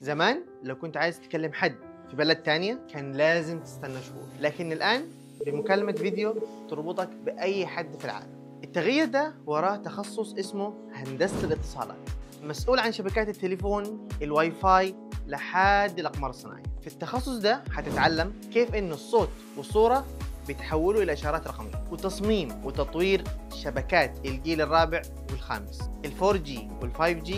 زمان لو كنت عايز تكلم حد في بلد تانية كان لازم تستنى شهور، لكن الآن بمكالمة فيديو تربطك بأي حد في العالم. التغيير ده وراه تخصص اسمه هندسة الاتصالات، مسؤول عن شبكات التليفون، الواي فاي، لحد الأقمار الصناعية. في التخصص ده حتتعلم كيف إنه الصوت والصورة بيتحولوا إلى إشارات رقمية، وتصميم وتطوير شبكات الجيل الرابع والخامس، ال 4G وال 5G،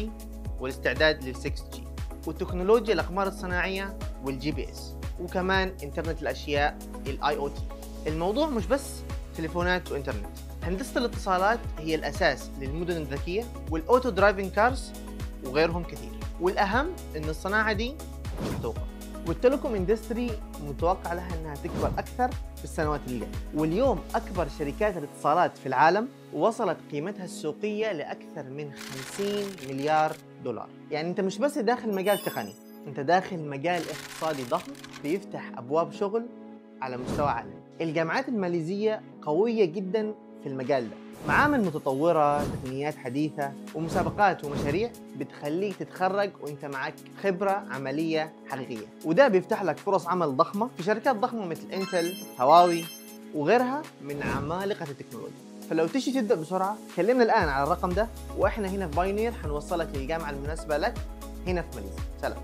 والاستعداد لل 6G، وتكنولوجيا الأقمار الصناعية والجي بي اس، وكمان إنترنت الأشياء الاي او تي. الموضوع مش بس تليفونات وإنترنت، هندسة الاتصالات هي الأساس للمدن الذكية والأوتو درايفنج كارز وغيرهم كثير. والأهم إن الصناعة دي مش هتوقف، والتليكوم اندستري متوقع لها انها تكبر اكثر في السنوات اللي جايه. واليوم اكبر شركات الاتصالات في العالم وصلت قيمتها السوقيه لاكثر من 50 مليار دولار. يعني انت مش بس داخل مجال تقني، انت داخل مجال اقتصادي ضخم بيفتح ابواب شغل على مستوى عالمي. الجامعات الماليزيه قويه جدا في المجال ده، معامل متطورة، تقنيات حديثة، ومسابقات ومشاريع بتخليك تتخرج وانت معك خبرة عملية حقيقية. وده بيفتح لك فرص عمل ضخمة في شركات ضخمة مثل انتل، هواوي، وغيرها من عمالقة التكنولوجيا. فلو تيجي تبدأ بسرعة كلمنا الآن على الرقم ده، واحنا هنا في بايونير حنوصلك للجامعة المناسبة لك هنا في ماليزيا. سلام.